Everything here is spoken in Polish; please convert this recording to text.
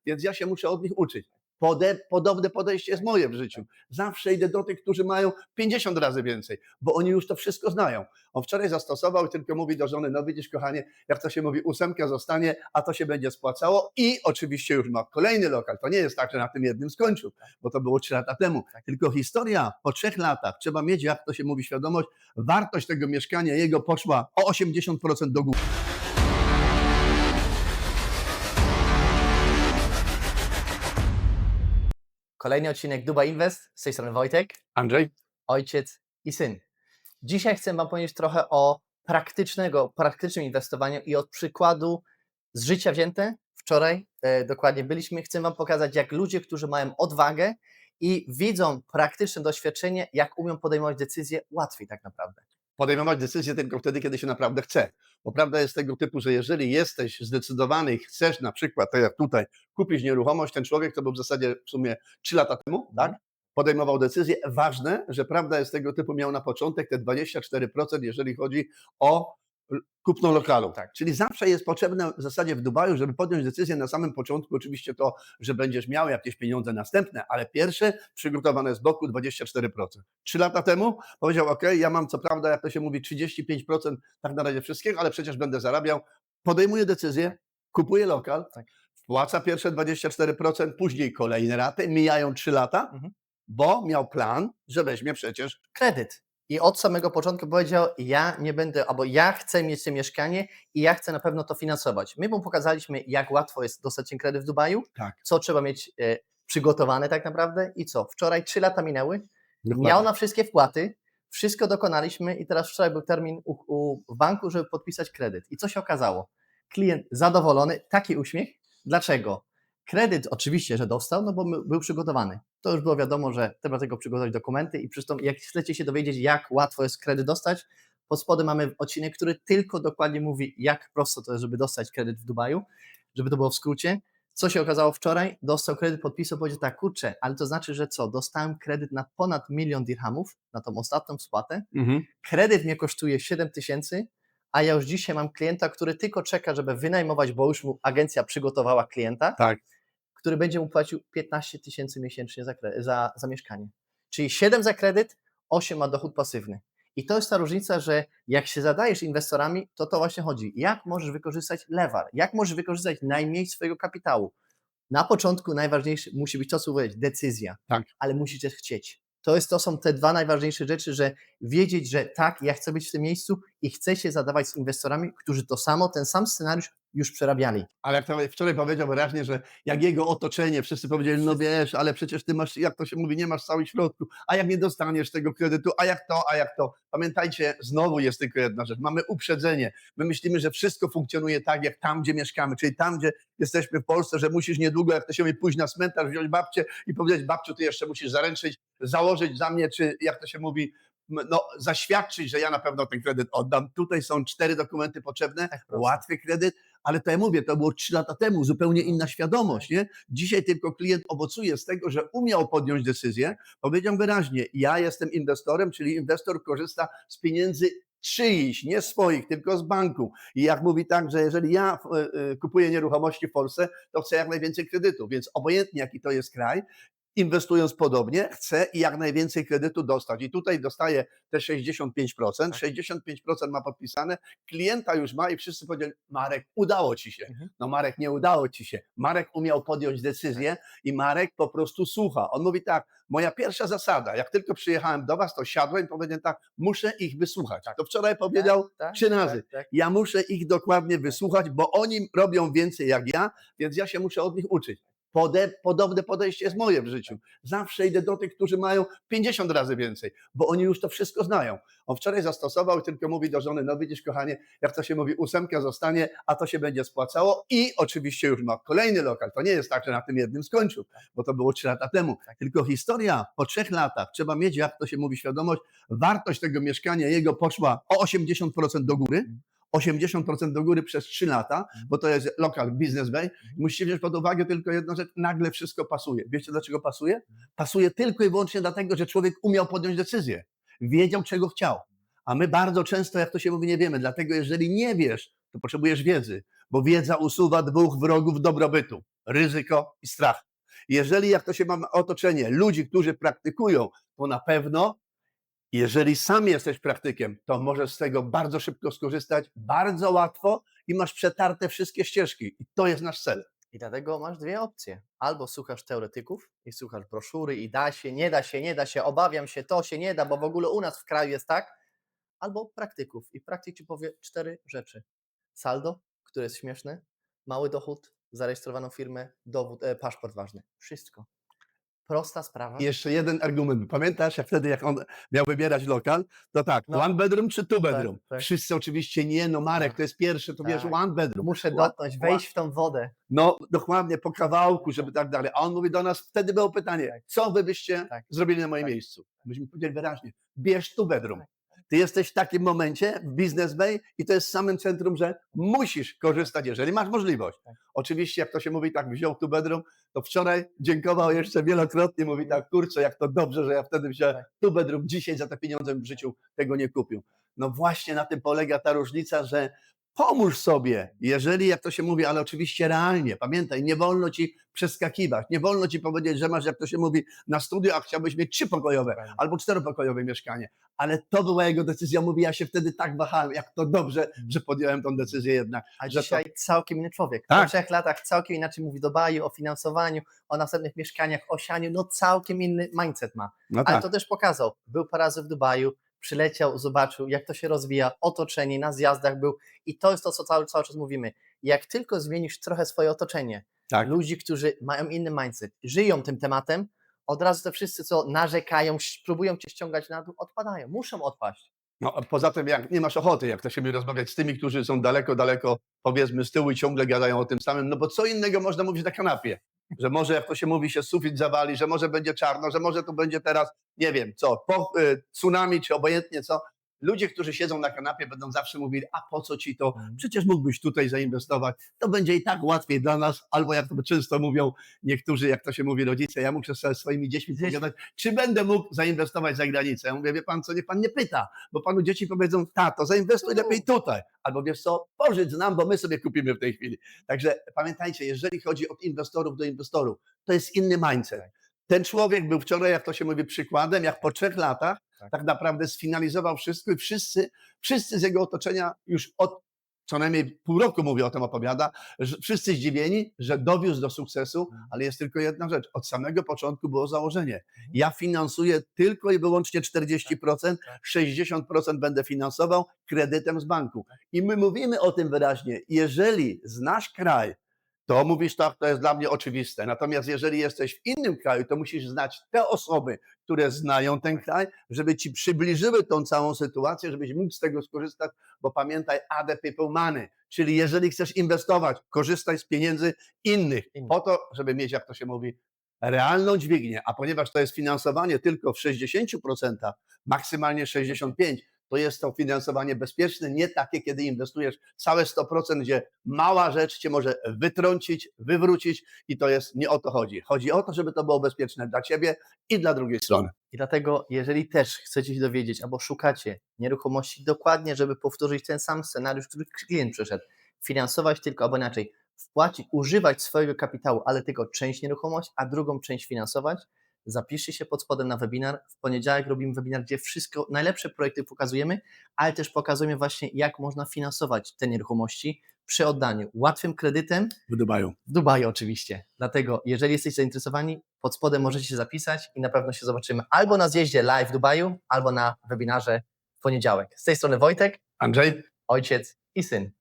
więc ja się muszę od nich uczyć. Podobne podejście jest moje w życiu. Zawsze idę do tych, którzy mają 50 razy więcej, bo oni już to wszystko znają. On wczoraj zastosował i tylko mówi do żony, no widzisz kochanie, jak to się mówi, 8 zostanie, a to się będzie spłacało i oczywiście już ma kolejny lokal. To nie jest tak, że na tym jednym skończył, bo to było 3 lata temu. Tylko historia po 3 latach, trzeba mieć, jak to się mówi, świadomość, wartość tego mieszkania jego poszła o 80% do góry. Kolejny odcinek Dubai Invest, z tej strony Wojtek, Andrzej? ojciec i syn. Dzisiaj chcę Wam powiedzieć trochę o praktycznym inwestowaniu i od przykładu z życia wzięte. Wczoraj dokładnie byliśmy. Chcę Wam pokazać, jak ludzie, którzy mają odwagę i widzą praktyczne doświadczenie, jak umią podejmować decyzje łatwiej tak naprawdę. Podejmować decyzję tylko wtedy, kiedy się naprawdę chce. Bo prawda jest tego typu, że jeżeli jesteś zdecydowany i chcesz na przykład, tak jak tutaj, kupić nieruchomość, ten człowiek to był w zasadzie w sumie 3 lata temu, tak? Podejmował decyzję. Ważne, że prawda jest tego typu, miał na początek te 24%, jeżeli chodzi o kupno lokalu. Tak. Czyli zawsze jest potrzebne w zasadzie w Dubaju, żeby podjąć decyzję na samym początku, oczywiście to, że będziesz miał jakieś pieniądze następne, ale pierwsze przygotowane z boku 24%. 3 lata temu powiedział, ok, ja mam co prawda, jak to się mówi, 35% tak na razie wszystkiego, ale przecież będę zarabiał. Podejmuje decyzję, kupuje lokal, wpłaca pierwsze 24%, później kolejne raty, mijają 3 lata, bo miał plan, że weźmie przecież Kredyt. I od samego początku powiedział, ja nie będę, albo ja chcę mieć to mieszkanie i ja chcę na pewno to finansować. My mu pokazaliśmy, jak łatwo jest dostać ten kredyt w Dubaju, tak. co trzeba mieć przygotowane tak naprawdę i co. Wczoraj 3 lata minęły, Dokładnie. miał na wszystkie wpłaty, wszystko dokonaliśmy i teraz wczoraj był termin w banku, żeby podpisać kredyt. I co się okazało? Klient zadowolony, taki uśmiech. Dlaczego? Kredyt oczywiście, że dostał, no bo był przygotowany. To już było wiadomo, że trzeba tego przygotować dokumenty i zresztą jak chcecie się dowiedzieć, jak łatwo jest kredyt dostać, pod spodem mamy odcinek, który tylko dokładnie mówi, jak prosto to jest, żeby dostać kredyt w Dubaju, żeby to było w skrócie. Co się okazało wczoraj? Dostał kredyt, podpisał, powiedział tak, kurczę, ale to znaczy, że co? Dostałem kredyt na ponad 1 000 000 dirhamów, na tą ostatnią spłatę. Kredyt mnie kosztuje 7 000, a ja już dzisiaj mam klienta, który tylko czeka, żeby wynajmować, bo już mu agencja przygotowała klienta, Tak. który będzie mu płacił 15 000 miesięcznie za mieszkanie. Czyli 7 za kredyt, 8 ma dochód pasywny. I to jest ta różnica, że jak się zadajesz inwestorami, to właśnie chodzi. Jak możesz wykorzystać lewar? Jak możesz wykorzystać najmniej swojego kapitału? Na początku najważniejsze musi być to, co powiedzieć, decyzja, Tak. ale musisz też chcieć. To są te 2 najważniejsze rzeczy, że wiedzieć, że tak, ja chcę być w tym miejscu i chcę się zadawać z inwestorami, którzy ten sam scenariusz już przerabiali. Ale jak to wczoraj powiedział wyraźnie, że jak jego otoczenie, wszyscy powiedzieli, no wiesz, ale przecież ty masz, jak to się mówi, nie masz całych środków, a jak nie dostaniesz tego kredytu, a jak to. Pamiętajcie, znowu jest tylko jedna rzecz, mamy uprzedzenie. My myślimy, że wszystko funkcjonuje tak, jak tam, gdzie mieszkamy, czyli tam, gdzie jesteśmy w Polsce, że musisz niedługo, jak to się mówi, pójść na cmentarz, wziąć babcię i powiedzieć, babciu, ty jeszcze musisz zaręczyć, założyć za mnie, czy jak to się mówi, no, zaświadczyć, że ja na pewno ten kredyt oddam. Tutaj są 4 dokumenty potrzebne, łatwy kredyt, ale to ja mówię, to było 3 lata temu, zupełnie inna świadomość, nie? Dzisiaj tylko klient owocuje z tego, że umiał podjąć decyzję, powiedział wyraźnie, ja jestem inwestorem, czyli inwestor korzysta z pieniędzy czyichś, nie swoich, tylko z banku. I jak mówi tak, że jeżeli ja kupuję nieruchomości w Polsce, to chcę jak najwięcej kredytu, więc obojętnie jaki to jest kraj, inwestując podobnie, chce i jak najwięcej kredytu dostać. I tutaj dostaje te 65%, 65% ma podpisane, klienta już ma i wszyscy powiedzieli, Marek, udało ci się. No Marek, nie udało ci się. Marek umiał podjąć decyzję i Marek po prostu słucha. On mówi tak, moja pierwsza zasada, jak tylko przyjechałem do was, to siadłem i powiedziałem tak, muszę ich wysłuchać. To wczoraj powiedział 3 razy. Ja muszę ich dokładnie wysłuchać, bo oni robią więcej jak ja, więc ja się muszę od nich uczyć. Podobne podejście jest moje w życiu. Zawsze idę do tych, którzy mają 50 razy więcej, bo oni już to wszystko znają. On wczoraj zastosował i tylko mówi do żony, no widzisz kochanie, jak to się mówi, 8 zostanie, a to się będzie spłacało i oczywiście już ma kolejny lokal. To nie jest tak, że na tym jednym skończył, bo to było 3 lata temu. Tylko historia po 3 latach, trzeba mieć, jak to się mówi, świadomość, wartość tego mieszkania jego poszła o 80% do góry. 80% do góry przez 3 lata, bo to jest lokal Business Bay. Musicie wziąć pod uwagę tylko jedną rzecz, nagle wszystko pasuje. Wiecie dlaczego pasuje? Pasuje tylko i wyłącznie dlatego, że człowiek umiał podjąć decyzję. Wiedział, czego chciał. A my bardzo często, jak to się mówi, nie wiemy. Dlatego jeżeli nie wiesz, to potrzebujesz wiedzy, bo wiedza usuwa 2 wrogów dobrobytu. ryzyko i strach. Jeżeli, jak to się ma otoczenie, ludzi, którzy praktykują, to na pewno, jeżeli sam jesteś praktykiem, to możesz z tego bardzo szybko skorzystać, bardzo łatwo i masz przetarte wszystkie ścieżki. I to jest nasz cel. I dlatego masz dwie opcje. Albo słuchasz teoretyków i słuchasz broszury i da się, nie da się, nie da się, obawiam się, to się nie da, bo w ogóle u nas w kraju jest tak. Albo praktyków. I praktyk ci powie 4 rzeczy. Saldo, które jest śmieszne, mały dochód, zarejestrowaną firmę, dowód, paszport ważny. Wszystko. Prosta sprawa. I jeszcze jeden argument. Pamiętasz, jak wtedy, jak on miał wybierać lokal, to tak, No. one bedroom czy two bedroom? tak. Wszyscy oczywiście nie, no Marek, Tak. to jest pierwszy, to wiesz, Tak. one bedroom. Muszę dotknąć, wejść w tą wodę. No dokładnie, po kawałku, żeby tak dalej. A on mówi do nas, wtedy było pytanie, Tak. co wy byście Tak. zrobili na moim Tak. miejscu? Myśmy powiedzieli wyraźnie, bierz two bedroom. Ty jesteś w takim momencie w Business Bay i to jest w samym centrum, że musisz korzystać, jeżeli masz możliwość. Tak. Oczywiście, jak to się mówi, tak wziął two bedroom, to wczoraj dziękował jeszcze wielokrotnie, mówi tak, kurczę, jak to dobrze, że ja wtedy wziąłem Tak. two bedroom, dzisiaj za te pieniądze w życiu tego nie kupił. No właśnie na tym polega ta różnica, że pomóż sobie, jeżeli, jak to się mówi, ale oczywiście realnie. Pamiętaj, nie wolno ci przeskakiwać, nie wolno ci powiedzieć, że masz, jak to się mówi, na studio, a chciałbyś mieć 3-pokojowe albo 4-pokojowe mieszkanie. Ale to była jego decyzja. Mówi, ja się wtedy tak wahałem, jak to dobrze, że podjąłem tą decyzję jednak. A że dzisiaj całkiem inny człowiek. Tak. Po 3 latach całkiem inaczej mówi do Dubaju, o finansowaniu, o następnych mieszkaniach, o sianiu. No całkiem inny mindset ma. No Ale tak. to też pokazał. Był parę razy w Dubaju, przyleciał, zobaczył, jak to się rozwija, otoczenie, na zjazdach był. I to jest to, co cały czas mówimy. Jak tylko zmienisz trochę swoje otoczenie, Tak. ludzi, którzy mają inny mindset, żyją tym tematem, od razu te wszyscy, co narzekają, próbują cię ściągać na dół, odpadają, muszą odpaść. No, a poza tym, jak nie masz ochoty, jak to się mówi, rozmawiać z tymi, którzy są daleko, daleko, powiedzmy, z tyłu i ciągle gadają o tym samym, no bo co innego można mówić na kanapie? Że może, jak to się mówi, się sufit zawali, że może będzie czarno, że może to będzie teraz, nie wiem, co, tsunami, czy obojętnie co. Ludzie, którzy siedzą na kanapie, będą zawsze mówili, a po co ci to? Przecież mógłbyś tutaj zainwestować. To będzie i tak łatwiej dla nas, albo jak to często mówią niektórzy, jak to się mówi, rodzice, ja muszę ze swoimi dziećmi pogadać, czy będę mógł zainwestować za granicę. Ja mówię, wie pan co, niech pan nie pyta, bo panu dzieci powiedzą, tato, zainwestuj lepiej tutaj. Albo wiesz co, pożycz nam, bo my sobie kupimy w tej chwili. Także pamiętajcie, jeżeli chodzi od inwestorów do inwestorów, to jest inny mindset. Ten człowiek był wczoraj, jak to się mówi, przykładem, jak po 3 latach tak naprawdę sfinalizował wszystko i wszyscy z jego otoczenia już od co najmniej pół roku, mówię o tym, opowiada, że wszyscy zdziwieni, że dowiózł do sukcesu, ale jest tylko jedna rzecz. Od samego początku było założenie. Ja finansuję tylko i wyłącznie 40%, 60% będę finansował kredytem z banku. I my mówimy o tym wyraźnie. Jeżeli znasz kraj, to mówisz tak, to jest dla mnie oczywiste. Natomiast jeżeli jesteś w innym kraju, to musisz znać te osoby, które znają ten kraj, żeby ci przybliżyły tą całą sytuację, żebyś mógł z tego skorzystać, bo pamiętaj, other people money, czyli jeżeli chcesz inwestować, korzystaj z pieniędzy innych, po to, żeby mieć, jak to się mówi, realną dźwignię, a ponieważ to jest finansowanie tylko w 60%, maksymalnie 65%, to jest to finansowanie bezpieczne, nie takie, kiedy inwestujesz całe 100%, gdzie mała rzecz cię może wytrącić, wywrócić i to jest, nie o to chodzi. Chodzi o to, żeby to było bezpieczne dla ciebie i dla drugiej strony. I dlatego, jeżeli też chcecie się dowiedzieć albo szukacie nieruchomości dokładnie, żeby powtórzyć ten sam scenariusz, który klient przeszedł, finansować tylko albo inaczej, wpłacić, używać swojego kapitału, ale tylko część nieruchomość, a drugą część finansować, zapiszcie się pod spodem na webinar. W poniedziałek robimy webinar, gdzie wszystko, najlepsze projekty pokazujemy, ale też pokazujemy właśnie, jak można finansować te nieruchomości przy oddaniu łatwym kredytem. W Dubaju. W Dubaju oczywiście. Dlatego, jeżeli jesteście zainteresowani, pod spodem możecie się zapisać i na pewno się zobaczymy albo na zjeździe live w Dubaju, albo na webinarze w poniedziałek. Z tej strony Wojtek, Andrzej? ojciec i syn.